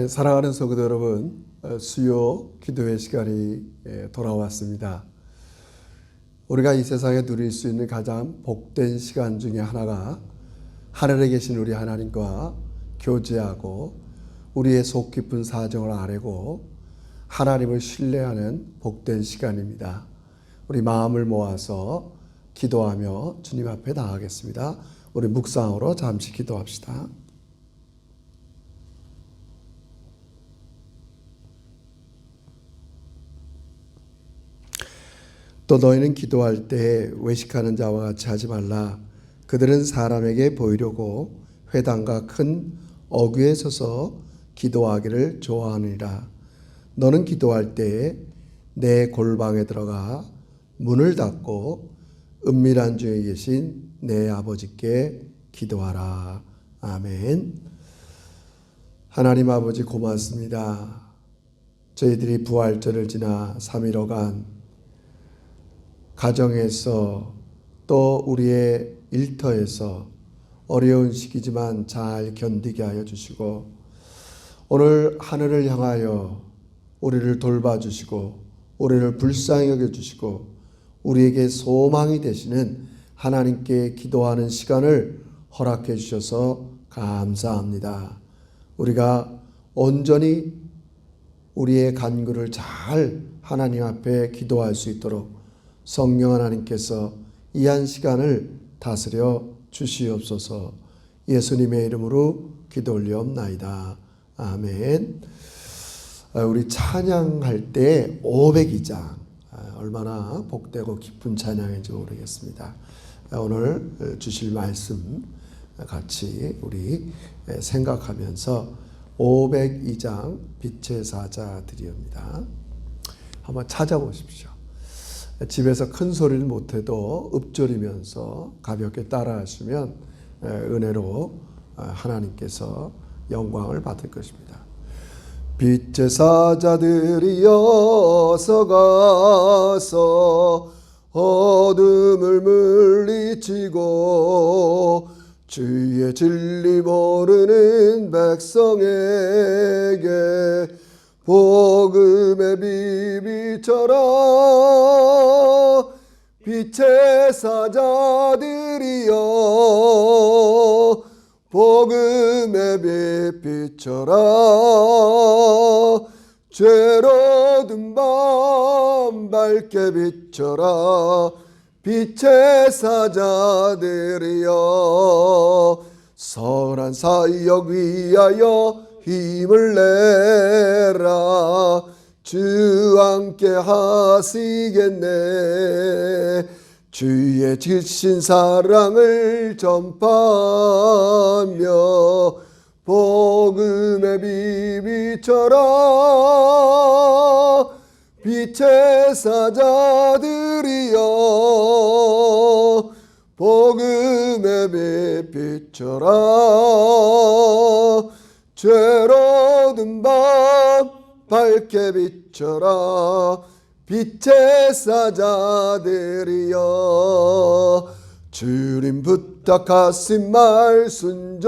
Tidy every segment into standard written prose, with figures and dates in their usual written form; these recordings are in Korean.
사랑하는 성도 여러분, 수요 기도의 시간이 돌아왔습니다. 우리가 이 세상에 누릴 수 있는 가장 복된 시간 중에 하나가 하늘에 계신 우리 하나님과 교제하고 우리의 속 깊은 사정을 아뢰고 하나님을 신뢰하는 복된 시간입니다. 우리 마음을 모아서 기도하며 주님 앞에 나아가겠습니다. 우리 묵상으로 잠시 기도합시다. 또 너희는 기도할 때 외식하는 자와 같이 하지 말라. 그들은 사람에게 보이려고 회당과 큰 어귀에 서서 기도하기를 좋아하느니라. 너는 기도할 때 내 골방에 들어가 문을 닫고 은밀한 중에 계신 내 아버지께 기도하라. 아멘. 하나님 아버지 고맙습니다. 저희들이 부활절을 지나 3일여간 가정에서 또 우리의 일터에서 어려운 시기지만 잘 견디게 하여 주시고 오늘 하늘을 향하여 우리를 돌봐주시고 우리를 불쌍히 여겨주시고 우리에게 소망이 되시는 하나님께 기도하는 시간을 허락해 주셔서 감사합니다. 우리가 온전히 우리의 간구를 잘 하나님 앞에 기도할 수 있도록 성령 하나님께서 이 한 시간을 다스려 주시옵소서. 예수님의 이름으로 기도 올리옵나이다. 아멘. 우리 찬양할 때 502장 얼마나 복되고 기쁜 찬양인지 모르겠습니다. 오늘 주실 말씀 같이 우리 생각하면서 502장 빛의 사자들이옵니다. 한번 찾아보십시오. 집에서 큰 소리를 못해도 읊조리면서 가볍게 따라하시면 은혜로 하나님께서 영광을 받을 것입니다. 빛의 사자들이 어서 가서 어둠을 물리치고 주의 진리 모르는 백성에게 복음의 비비쳐라. 빛의 사자들이여 복음의 비비쳐라. 죄로 든 밤 밝게 비춰라. 빛의 사자들이여 선한 사역 위하여 힘을 내라. 주 함께 하시겠네. 주의 지신 사랑을 전파하며 복음에 비비쳐라. 빛의 사자들이여 복음에 비비쳐라. 죄로 든 밤 밝게 비춰라. 빛의 사자들이여 주님 부탁하신 말 순종하여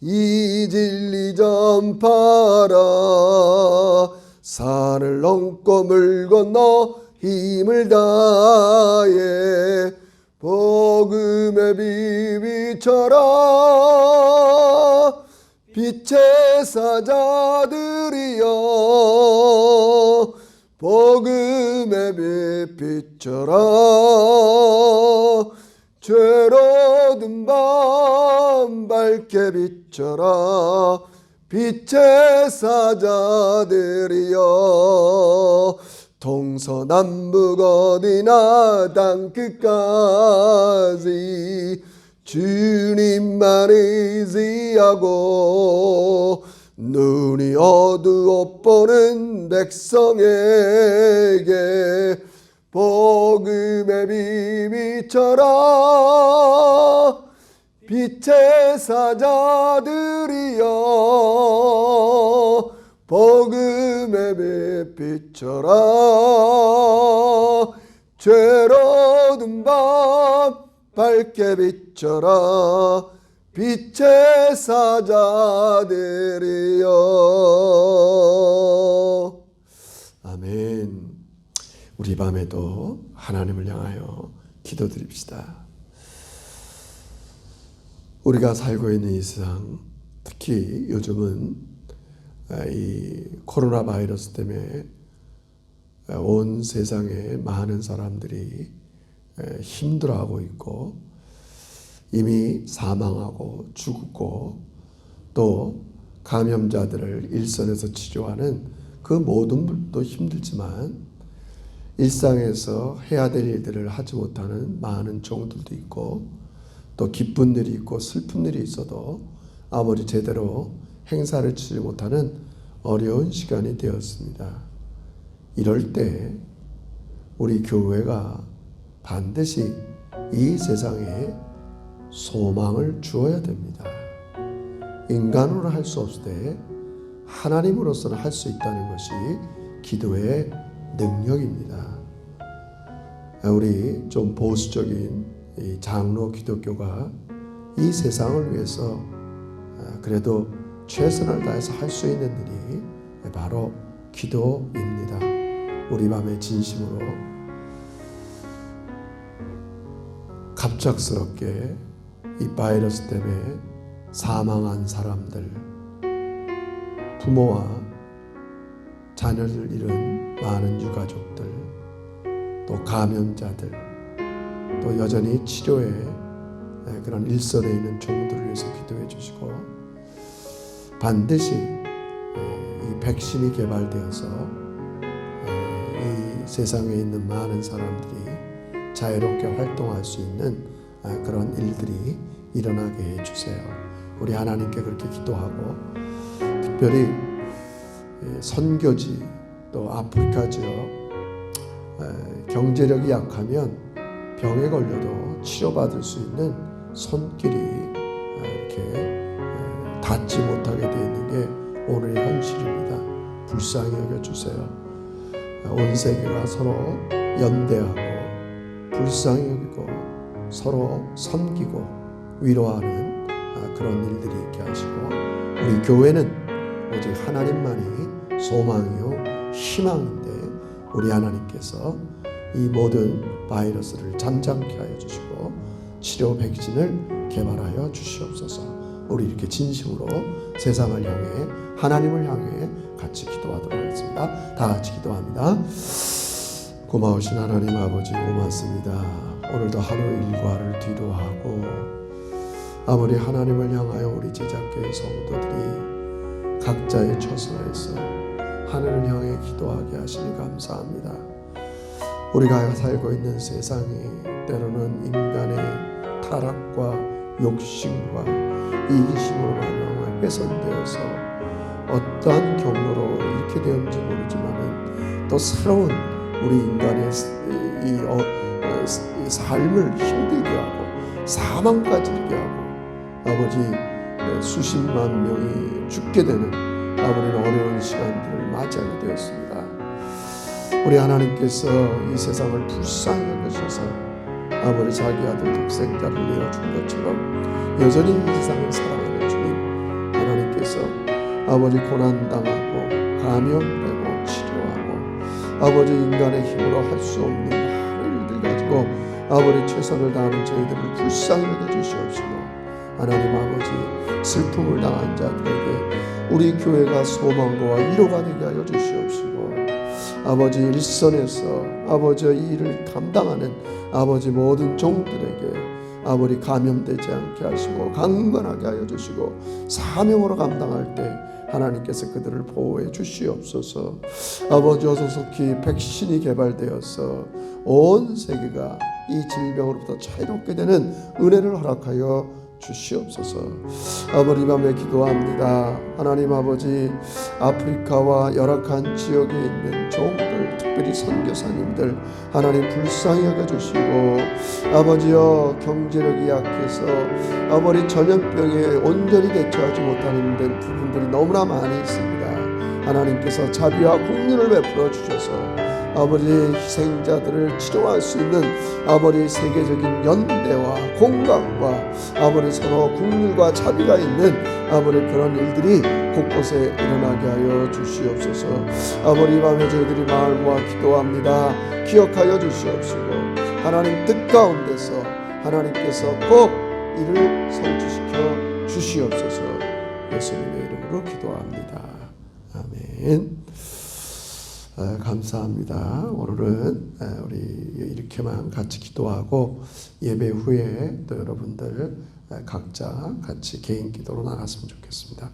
이 진리 전파라. 산을 넘고 물 건너 힘을 다해 복음에 비비쳐라. 빛의 사자들이여 복음에 비비쳐라. 죄로 든 밤 밝게 비춰라. 빛의 사자들이여 동서남북 어디나 땅끝까지 주님만 의지하고 눈이 어두워 보는 백성에게 복음에 비비쳐라. 빛의 사자들이여 복음에 비비쳐라. 죄로 든 밤 밝게 비춰라. 빛의 사자들이여. 아멘. 우리 밤에도 하나님을 향하여 기도드립시다. 우리가 살고 있는 이 세상, 특히 요즘은 이 코로나 바이러스 때문에 온 세상에 많은 사람들이 힘들어하고 있고 이미 사망하고 죽고 또 감염자들을 일선에서 치료하는 그 모든 분도 힘들지만 일상에서 해야 될 일들을 하지 못하는 많은 종들도 있고 또 기쁜 일이 있고 슬픈 일이 있어도 아무리 제대로 행사를 치지 못하는 어려운 시간이 되었습니다. 이럴 때 우리 교회가 반드시 이 세상에 소망을 주어야 됩니다. 인간으로는 할 수 없을 때 하나님으로서는 할 수 있다는 것이 기도의 능력입니다. 우리 좀 보수적인 이 장로 기독교가 이 세상을 위해서 그래도 최선을 다해서 할 수 있는 일이 바로 기도입니다. 우리 밤에 진심으로 갑작스럽게 이 바이러스 때문에 사망한 사람들, 부모와 자녀를 잃은 많은 유가족들, 또 감염자들, 또 여전히 치료에 그런 일선에 있는 종들을 위해서 기도해 주시고 반드시 이 백신이 개발되어서 이 세상에 있는 많은 사람들이 자유롭게 활동할 수 있는 그런 일들이 일어나게 해주세요. 우리 하나님께 그렇게 기도하고 특별히 선교지 또 아프리카 지역 경제력이 약하면 병에 걸려도 치료받을 수 있는 손길이 이렇게 닿지 못하게 되어 있는 게 오늘의 현실입니다. 불쌍히 여겨주세요. 온 세계가 서로 연대하고 불쌍히 여기고 서로 섬기고 위로하는 그런 일들이 있게 하시고 우리 교회는 오직 하나님만이 소망이요 희망인데 우리 하나님께서 이 모든 바이러스를 잠잠케 하여 주시고 치료 백신을 개발하여 주시옵소서. 우리 이렇게 진심으로 세상을 향해 하나님을 향해 같이 기도하도록 하겠습니다. 다 같이 기도합니다. 고마우신 하나님 아버지 고맙습니다. 오늘도 하루 일과를 뒤로 하고 아무리 하나님을 향하여 우리 제자교회 성도들이 각자의 처소에서 하늘을 향해 기도하게 하시니 감사합니다. 우리가 살고 있는 세상이 때로는 인간의 타락과 욕심과 이기심으로 말미암아 훼손되어서 어떠한 경로로 이렇게 되었는지 모르지만 또 새로운 우리 인간의 이 삶을 힘들게 하고 사망까지 이르게 하고 아버지 수십만 명이 죽게 되는 아버지는 어려운 시간들을 맞이하게 되었습니다. 우리 하나님께서 이 세상을 불쌍히 여기셔서 아버지 자기 아들 독생자를 내어준 것처럼 여전히 이 세상을 사랑하는 주님 하나님께서 아버지 고난당하고 감염되고 치료하고 아버지 인간의 힘으로 할 수 없는 많은 일들 가지고 아버지 최선을 다하는 저희들을 불쌍히 여겨주시옵시고 하나님 아버지 슬픔을 당한 자들에게 우리 교회가 소망과 위로가 되게 하여 주시옵시고 아버지 일선에서 아버지 이 일을 감당하는 아버지 모든 종들에게 아버지 감염되지 않게 하시고 강건하게 하여 주시고 사명으로 감당할 때 하나님께서 그들을 보호해 주시옵소서. 아버지 어서속히 백신이 개발되어서 온 세계가 이 질병으로부터 자유롭게 되는 은혜를 허락하여 주시옵소서. 아버지 밤에 기도합니다. 하나님 아버지 아프리카와 열악한 지역에 있는 종들 특별히 선교사님들 하나님 불쌍히 여겨주시고 아버지여 경제력이 약해서 아버지 전염병에 온전히 대처하지 못하는 부분들이 너무나 많이 있습니다. 하나님께서 자비와 긍휼을 베풀어 주셔서 아버지 희생자들을 치료할 수 있는 아버지 세계적인 연대와 공감과 아버지 서로 국률과 자비가 있는 아버지 그런 일들이 곳곳에 일어나게 하여 주시옵소서. 아버지 밤에 저희들이 마을 모아 기도합니다. 기억하여 주시옵시고 하나님 뜻 가운데서 하나님께서 꼭 이를 성취시켜 주시옵소서. 예수님의 이름으로 기도합니다. 아멘. 감사합니다. 오늘은 우리 이렇게만 같이 기도하고 예배 후에 또 여러분들 각자 같이 개인 기도로 나갔으면 좋겠습니다.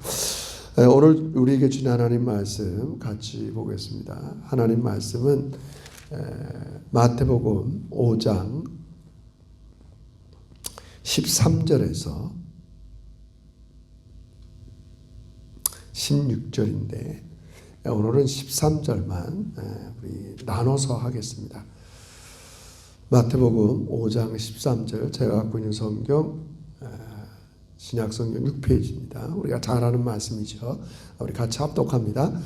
오늘 우리에게 주신 하나님 말씀 같이 보겠습니다. 하나님 말씀은 마태복음 5장 13절에서 16절인데 오늘은 13절만 우리 나눠서 하겠습니다. 마태복음 5장 13절 제가 갖고 있는 성경 신약성경 6페이지입니다. 우리가 잘 아는 말씀이죠. 우리 같이 합독합니다.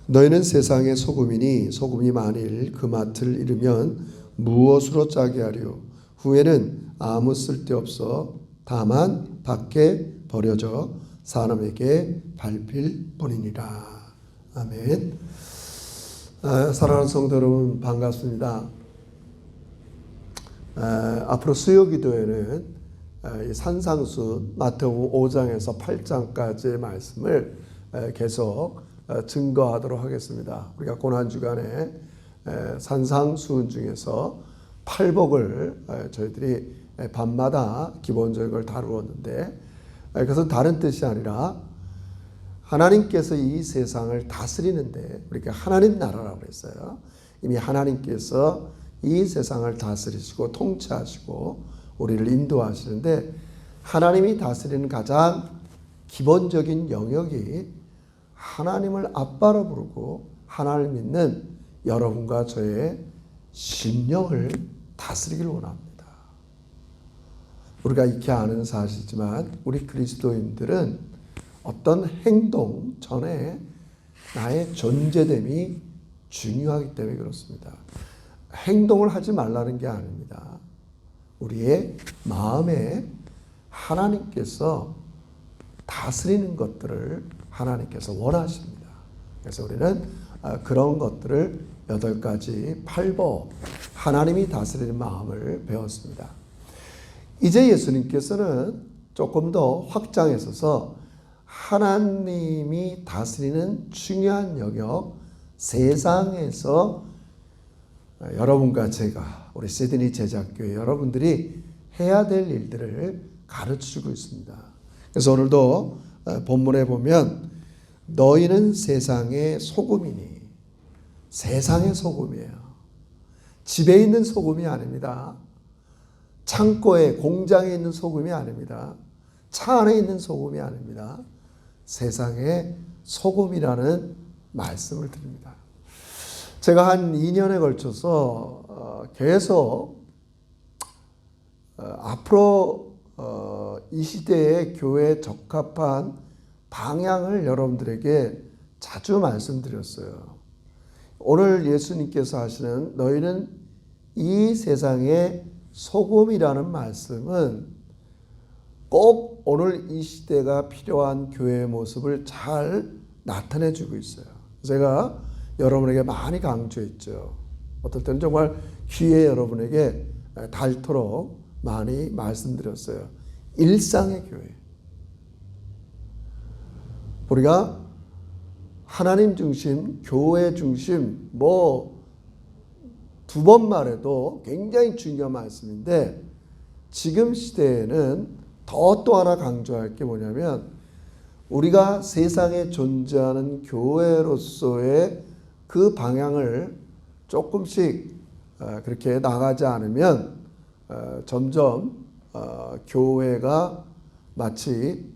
너희는 세상의 소금이니 소금이 만일 그 맛을 잃으면 무엇으로 짜게 하려 후에는 아무 쓸데없어 다만 밖에 버려져 사람에게 밟힐 뿐이니라. 아멘. 사랑하는 성도 여러분 반갑습니다. 앞으로 수요 기도회는 산상수 마태복음 5장에서 8장까지의 말씀을 계속 증거하도록 하겠습니다. 우리가 고난주간에 산상수훈 중에서 팔복을 저희들이 밤마다 기본적으로 다루었는데 그것은 다른 뜻이 아니라 하나님께서 이 세상을 다스리는데 우리가 하나님 나라라고 그랬어요. 이미 하나님께서 이 세상을 다스리시고 통치하시고 우리를 인도하시는데 하나님이 다스리는 가장 기본적인 영역이 하나님을 아빠로 부르고 하나님을 믿는 여러분과 저의 심령을 다스리길 원합니다. 우리가 익히 아는 사실이지만 우리 그리스도인들은 어떤 행동 전에 나의 존재됨이 중요하기 때문에 그렇습니다. 행동을 하지 말라는 게 아닙니다. 우리의 마음에 하나님께서 다스리는 것들을 하나님께서 원하십니다. 그래서 우리는 그런 것들을 8가지 팔복 하나님이 다스리는 마음을 배웠습니다. 이제 예수님께서는 조금 더 확장해서 하나님이 다스리는 중요한 영역 세상에서 여러분과 제가 우리 시드니 제작교회 여러분들이 해야 될 일들을 가르치고 있습니다. 그래서 오늘도 본문에 보면 너희는 세상의 소금이니 세상의 소금이에요. 집에 있는 소금이 아닙니다. 창고에 공장에 있는 소금이 아닙니다. 차 안에 있는 소금이 아닙니다. 세상의 소금이라는 말씀을 드립니다. 제가 한 2년에 걸쳐서 계속 앞으로 이 시대의 교회에 적합한 방향을 여러분들에게 자주 말씀드렸어요. 오늘 예수님께서 하시는 너희는 이 세상의 소금이라는 말씀은 꼭 오늘 이 시대가 필요한 교회의 모습을 잘 나타내 주고 있어요. 제가 여러분에게 많이 강조했죠. 어떨 때는 정말 귀에 여러분에게 닳도록 많이 말씀드렸어요. 일상의 교회. 우리가 하나님 중심, 교회 중심, 두 번 말해도 굉장히 중요한 말씀인데 지금 시대에는 또 하나 강조할 게 뭐냐면 우리가 세상에 존재하는 교회로서의 그 방향을 조금씩 그렇게 나가지 않으면 점점 교회가 마치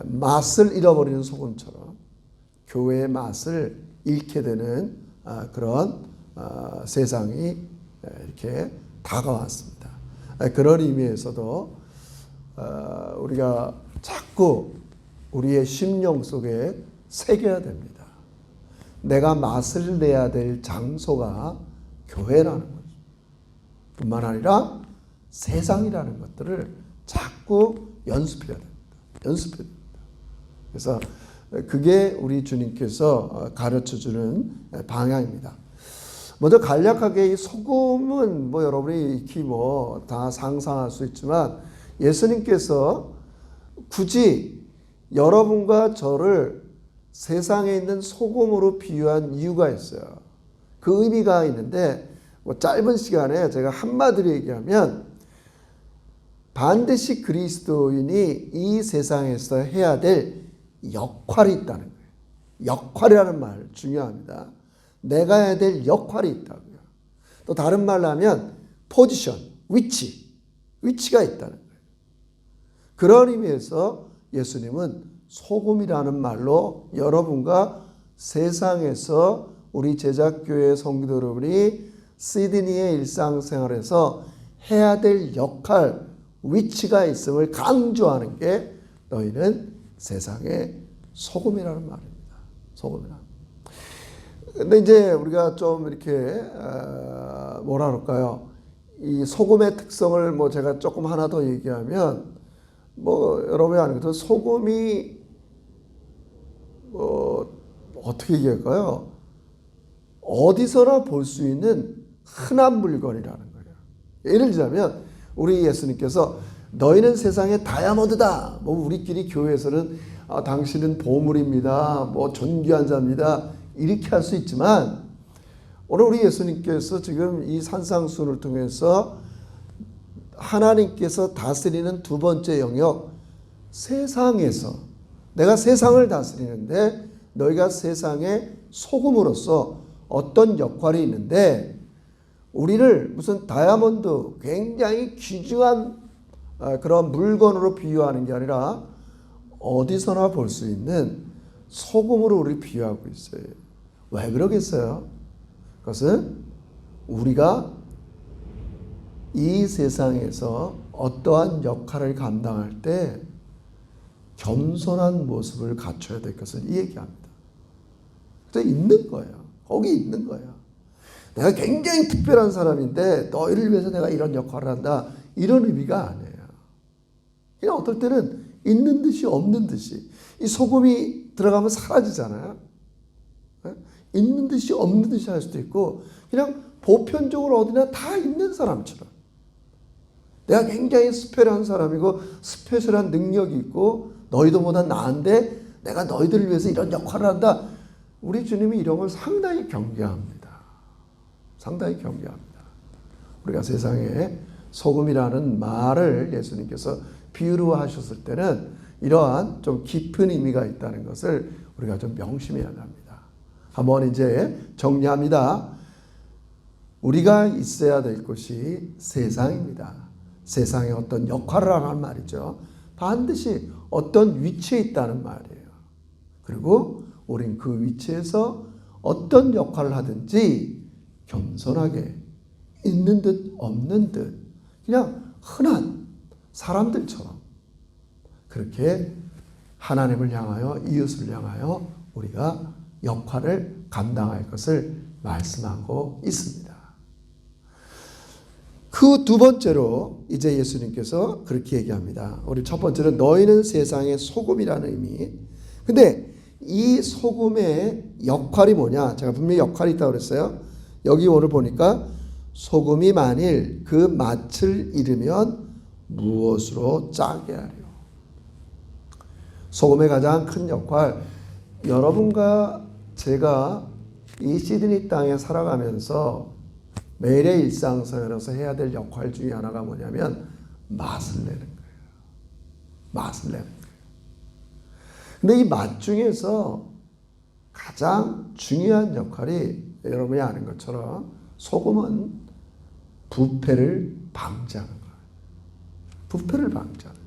맛을 잃어버리는 소금처럼 교회의 맛을 잃게 되는 그런 세상이 이렇게 다가왔습니다. 그런 의미에서도 우리가 자꾸 우리의 심령 속에 새겨야 됩니다. 내가 맛을 내야 될 장소가 교회라는 거죠. 뿐만 아니라 세상이라는 것들을 자꾸 연습해야 됩니다. 연습해야 됩니다. 그래서 그게 우리 주님께서 가르쳐주는 방향입니다. 먼저 간략하게 이 소금은 뭐 여러분이 익히 뭐 다 상상할 수 있지만 예수님께서 굳이 여러분과 저를 세상에 있는 소금으로 비유한 이유가 있어요. 그 의미가 있는데 뭐 짧은 시간에 제가 한마디로 얘기하면 반드시 그리스도인이 이 세상에서 해야 될 역할이 있다는 거예요. 역할이라는 말 중요합니다. 내가 해야 될 역할이 있다고요. 또 다른 말로 하면 포지션, 위치가 있다는 거예요. 그런 의미에서 예수님은 소금이라는 말로 여러분과 세상에서 우리 제작교회 성도 여러분이 시드니의 일상생활에서 해야 될 역할, 위치가 있음을 강조하는 게 너희는 세상의 소금이라는 말입니다. 소금이라. 근데 이제 우리가 좀 이렇게 뭐라 그럴까요? 이 소금의 특성을 뭐 제가 조금 하나 더 얘기하면 뭐 여러분이 아는 것처럼 소금이 어떻게 얘기할까요? 어디서나 볼 수 있는 흔한 물건이라는 거예요. 예를 들자면 우리 예수님께서 너희는 세상의 다이아몬드다. 뭐 우리끼리 교회에서는 당신은 보물입니다. 뭐 존귀한 자입니다. 이렇게 할 수 있지만 오늘 우리 예수님께서 지금 이 산상수훈을 통해서 하나님께서 다스리는 두 번째 영역, 세상에서 내가 세상을 다스리는데 너희가 세상의 소금으로서 어떤 역할이 있는데 우리를 무슨 다이아몬드 굉장히 귀중한 그런 물건으로 비유하는 게 아니라 어디서나 볼 수 있는 소금으로 우리를 비유하고 있어요. 왜 그러겠어요? 그것은 우리가 이 세상에서 어떠한 역할을 감당할 때 겸손한 모습을 갖춰야 될 것을 이 얘기합니다. 그래서 있는 거예요. 거기 있는 거예요. 내가 굉장히 특별한 사람인데 너희를 위해서 내가 이런 역할을 한다. 이런 의미가 아니에요. 그냥 어떨 때는 있는 듯이 없는 듯이 이 소금이 들어가면 사라지잖아요. 있는 듯이 없는 듯이 할 수도 있고 그냥 보편적으로 어디나 다 있는 사람처럼 내가 굉장히 스페셜한 사람이고 스페셜한 능력이 있고 너희들보다 나은데 내가 너희들을 위해서 이런 역할을 한다. 우리 주님이 이런 걸 상당히 경계합니다. 상당히 경계합니다. 우리가 세상에 소금이라는 말을 예수님께서 비유로 하셨을 때는 이러한 좀 깊은 의미가 있다는 것을 우리가 좀 명심해야 합니다. 한번 이제 정리합니다. 우리가 있어야 될 곳이 세상입니다. 세상에 어떤 역할을 하는 말이죠. 반드시 어떤 위치에 있다는 말이에요. 그리고 우린 그 위치에서 어떤 역할을 하든지 겸손하게 있는 듯 없는 듯 그냥 흔한 사람들처럼 그렇게 하나님을 향하여 이웃을 향하여 우리가 역할을 감당할 것을 말씀하고 있습니다. 그 두 번째로 이제 예수님께서 그렇게 얘기합니다. 우리 첫 번째는 너희는 세상의 소금이라는 의미. 근데 이 소금의 역할이 뭐냐? 제가 분명히 역할이 있다고 그랬어요. 여기 오늘 보니까 소금이 만일 그 맛을 잃으면 무엇으로 짜게 하려? 소금의 가장 큰 역할, 여러분과 제가 이 시드니 땅에 살아가면서 매일의 일상생활에서 해야 될 역할 중에 하나가 뭐냐면 맛을 내는 거예요. 맛을 내는 거예요. 근데 이 맛 중에서 가장 중요한 역할이 여러분이 아는 것처럼 소금은 부패를 방지하는 거예요. 부패를 방지하는 거예요.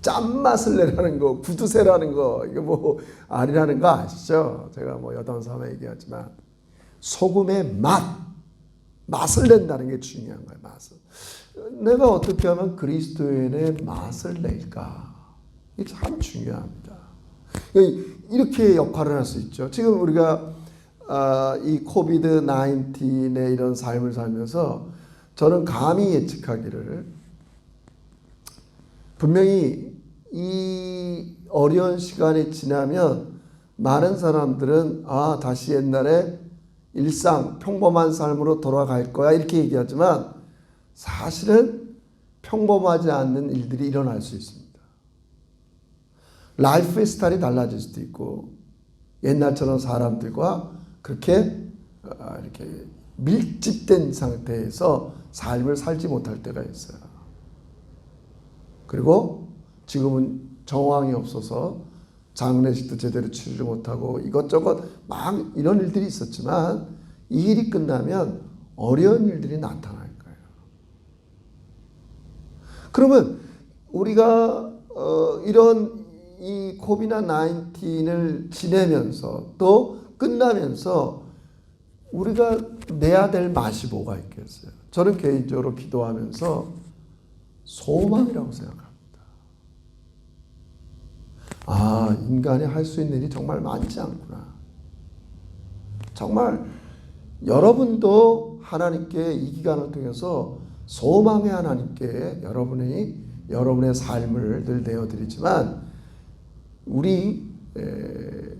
짠맛을 내라는 거, 구두쇠라는 거, 이거 뭐 아니라는 거 아시죠? 제가 뭐 여담삼아 얘기하지만 소금의 맛을 낸다는 게 중요한 거예요. 맛을. 내가 어떻게 하면 그리스도인의 맛을 낼까? 이게 참 중요합니다. 이렇게 역할을 할 수 있죠. 지금 우리가 이 코비드 19의 이런 삶을 살면서 저는 감히 예측하기를 분명히 이 어려운 시간이 지나면 많은 사람들은 다시 옛날에 일상 평범한 삶으로 돌아갈 거야 이렇게 얘기하지만 사실은 평범하지 않는 일들이 일어날 수 있습니다. 라이프 스타일이 달라질 수도 있고 옛날처럼 사람들과 그렇게 이렇게 밀집된 상태에서 삶을 살지 못할 때가 있어요. 그리고 지금은 정황이 없어서 장례식도 제대로 치르지 못하고 이것저것 막 이런 일들이 있었지만 이 일이 끝나면 어려운 일들이 나타날 거예요. 그러면 우리가 이런 이 코비드 19을 지내면서 또 끝나면서 우리가 내야 될 맛이 뭐가 있겠어요? 저는 개인적으로 기도하면서 소망이라고 생각합니다. 인간이 할 수 있는 일이 정말 많지 않구나. 정말 여러분도 하나님께 이 기간을 통해서 소망의 하나님께 여러분의 삶을 늘 내어드리지만 우리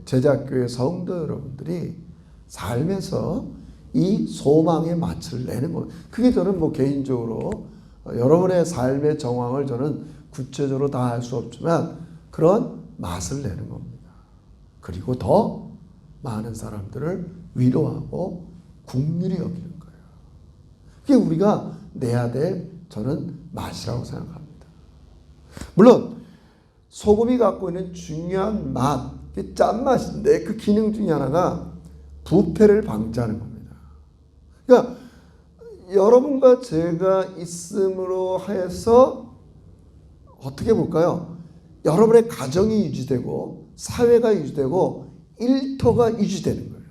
제자교회 성도 여러분들이 삶에서 이 소망의 맛을 내는 것. 그게 저는 개인적으로 여러분의 삶의 정황을 저는 구체적으로 다 할 수 없지만 그런 맛을 내는 겁니다. 그리고 더 많은 사람들을 위로하고 긍휼히 여기는 거예요. 그게 우리가 내야 될 저는 맛이라고 생각합니다. 물론 소금이 갖고 있는 중요한 맛, 짠맛인데 그 기능 중에 하나가 부패를 방지하는 겁니다. 그러니까 여러분과 제가 있음으로 해서 어떻게 볼까요? 여러분의 가정이 유지되고 사회가 유지되고 일터가 유지되는 거예요.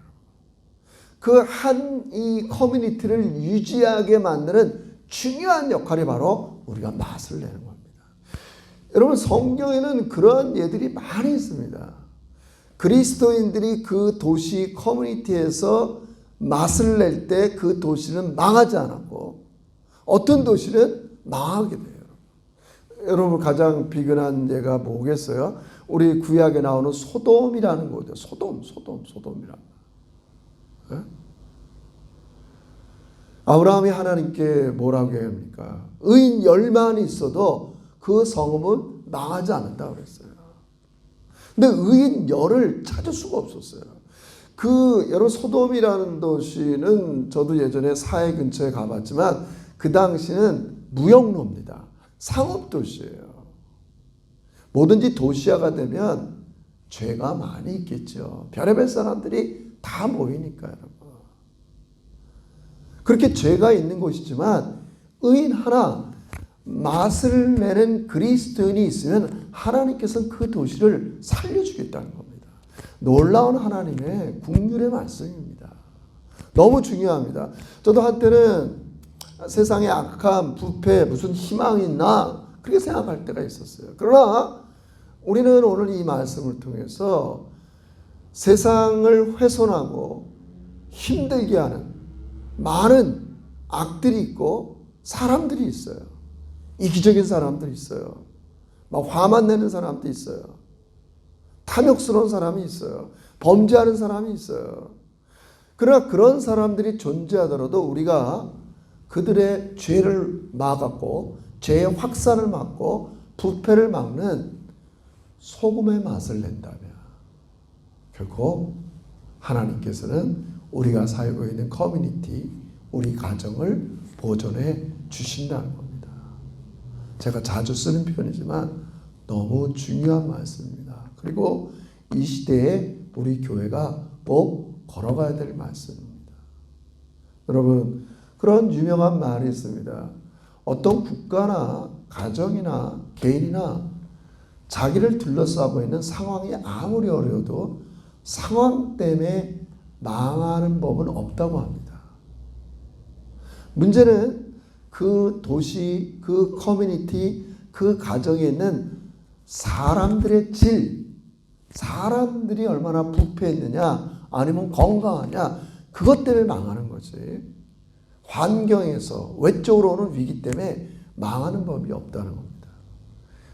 그 한 이 커뮤니티를 유지하게 만드는 중요한 역할이 바로 우리가 맛을 내는 겁니다. 여러분 성경에는 그런 예들이 많이 있습니다. 그리스도인들이 그 도시 커뮤니티에서 맛을 낼 때 그 도시는 망하지 않았고 어떤 도시는 망하게 돼요. 여러분 가장 비근한 예가 뭐겠어요? 우리 구약에 나오는 소돔이라는 거죠. 소돔이라. 네? 아브라함이 하나님께 뭐라고 합니까? 의인 10만이 있어도 그 성읍은 망하지 않는다 그랬어요. 근데 의인 10을 찾을 수가 없었어요. 여러분 소돔이라는 도시는 저도 예전에 사해 근처에 가봤지만 그 당시는 무역로입니다. 상업도시예요. 뭐든지 도시화가 되면 죄가 많이 있겠죠. 별의별 사람들이 다 모이니까 여러분. 그렇게 죄가 있는 곳이지만 의인 하나 맛을 내는 그리스도인이 있으면 하나님께서는 그 도시를 살려주겠다는 겁니다. 놀라운 하나님의 긍휼의 말씀입니다. 너무 중요합니다. 저도 한때는 세상에 악함, 부패, 무슨 희망이 있나 그렇게 생각할 때가 있었어요. 그러나 우리는 오늘 이 말씀을 통해서 세상을 훼손하고 힘들게 하는 많은 악들이 있고 사람들이 있어요. 이기적인 사람들이 있어요. 막 화만 내는 사람도 있어요. 탐욕스러운 사람이 있어요. 범죄하는 사람이 있어요. 그러나 그런 사람들이 존재하더라도 우리가 그들의 죄를 막았고 죄의 확산을 막고 부패를 막는 소금의 맛을 낸다면 결코 하나님께서는 우리가 살고 있는 커뮤니티, 우리 가정을 보존해 주신다는 겁니다. 제가 자주 쓰는 표현이지만 너무 중요한 말씀입니다. 그리고 이 시대에 우리 교회가 꼭 걸어가야 될 말씀입니다. 여러분 그런 유명한 말이 있습니다. 어떤 국가나 가정이나 개인이나 자기를 둘러싸고 있는 상황이 아무리 어려워도 상황 때문에 망하는 법은 없다고 합니다. 문제는 그 도시, 그 커뮤니티, 그 가정에 있는 사람들의 질, 사람들이 얼마나 부패했느냐, 아니면 건강하냐, 그것 때문에 망하는 거지. 환경에서 외적으로 오는 위기 때문에 망하는 법이 없다는 겁니다.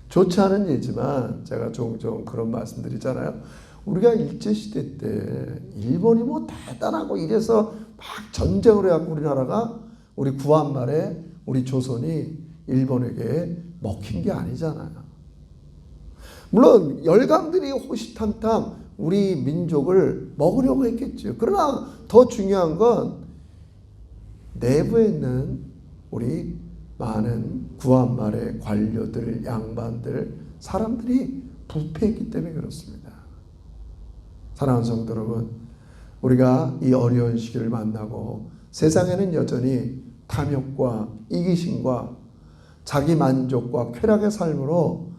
좋지 않은 예지만 제가 종종 그런 말씀드리잖아요. 우리가 일제시대 때 일본이 뭐 대단하고 이래서 막 전쟁을 해갖고 우리나라가 우리 구한 말에 우리 조선이 일본에게 먹힌 게 아니잖아요. 물론 열강들이 호시탐탐 우리 민족을 먹으려고 했겠죠. 그러나 더 중요한 건 내부에 있는 우리 많은 구한 말의 관료들, 양반들, 사람들이 부패했기 때문에 그렇습니다. 사랑하는 성도 여러분, 우리가 이 어려운 시기를 만나고 세상에는 여전히 탐욕과 이기심과 자기 만족과 쾌락의 삶으로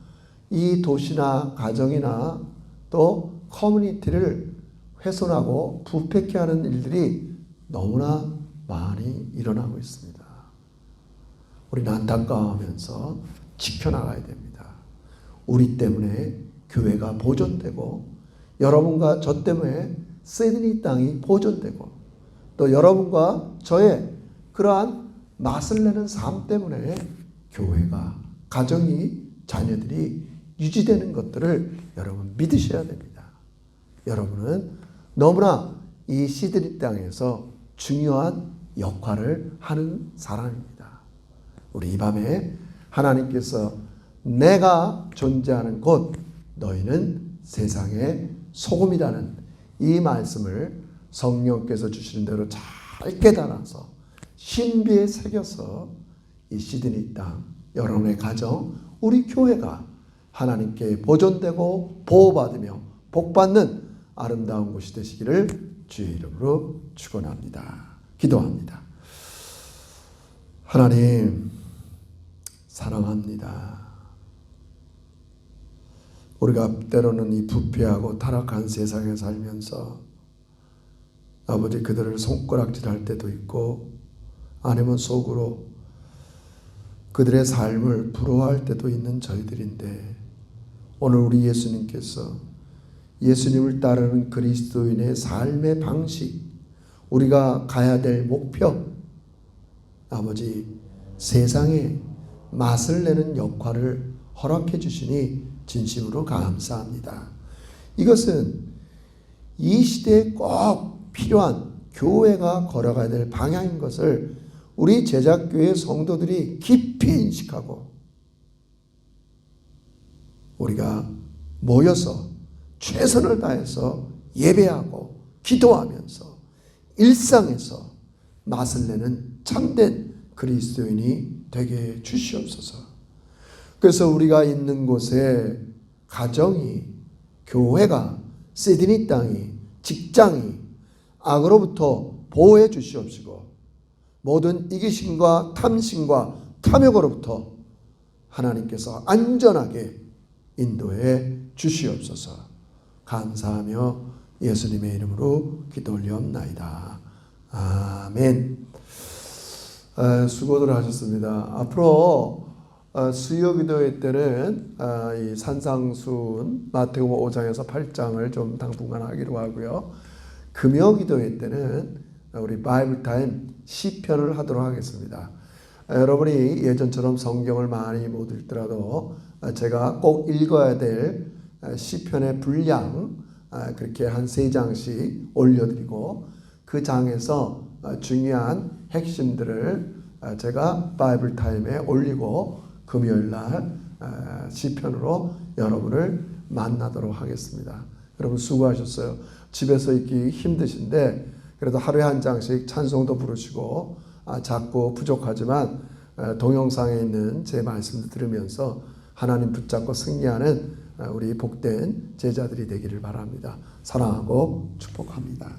이 도시나 가정이나 또 커뮤니티를 훼손하고 부패케 하는 일들이 너무나 많이 일어나고 있습니다. 우리는 안타까워하면서 지켜나가야 됩니다. 우리 때문에 교회가 보존되고 여러분과 저 때문에 시드니 땅이 보존되고 또 여러분과 저의 그러한 맛을 내는 삶 때문에 교회가, 가정이, 자녀들이 유지되는 것들을 여러분 믿으셔야 됩니다. 여러분은 너무나 이 시드니 땅에서 중요한 역할을 하는 사람입니다. 우리 이 밤에 하나님께서 내가 존재하는 곳 너희는 세상의 소금이라는 이 말씀을 성령께서 주시는 대로 잘 깨달아서 신비에 새겨서 이 시드니 땅, 여러분의 가정, 우리 교회가 하나님께 보존되고 보호받으며 복받는 아름다운 곳이 되시기를 주의 이름으로 축원합니다. 기도합니다. 하나님 사랑합니다. 우리가 때로는 이 부패하고 타락한 세상에 살면서 아버지 그들을 손가락질할 때도 있고 아니면 속으로 그들의 삶을 부러워할 때도 있는 저희들인데 오늘 우리 예수님께서 예수님을 따르는 그리스도인의 삶의 방식, 우리가 가야 될 목표, 아버지 세상에 맛을 내는 역할을 허락해 주시니 진심으로 감사합니다. 이것은 이 시대에 꼭 필요한 교회가 걸어가야 될 방향인 것을 우리 제작교회 성도들이 깊이 인식하고 우리가 모여서 최선을 다해서 예배하고 기도하면서 일상에서 맛을 내는 참된 그리스도인이 되게 주시옵소서. 그래서 우리가 있는 곳에 가정이, 교회가, 시드니 땅이, 직장이 악으로부터 보호해 주시옵시고 모든 이기심과 탐심과 탐욕으로부터 하나님께서 안전하게 인도해 주시옵소서. 감사하며 예수님의 이름으로 기도 올리옵나이다. 아멘. 수고들 하셨습니다. 앞으로 수요 기도회 때는 이 산상수훈 마태복음 5장에서 8장을 좀 당분간 하기로 하고요. 금요 기도회 때는 우리 바이블 타임 시편을 하도록 하겠습니다. 여러분이 예전처럼 성경을 많이 못 읽더라도 제가 꼭 읽어야 될 시편의 분량 그렇게 한 3장씩 올려드리고 그 장에서 중요한 핵심들을 제가 바이블 타임에 올리고 금요일날 시편으로 여러분을 만나도록 하겠습니다. 여러분 수고하셨어요. 집에서 있기 힘드신데 그래도 하루에 한 장씩 찬송도 부르시고 작고 부족하지만 동영상에 있는 제 말씀을 들으면서 하나님 붙잡고 승리하는 우리 복된 제자들이 되기를 바랍니다. 사랑하고 축복합니다.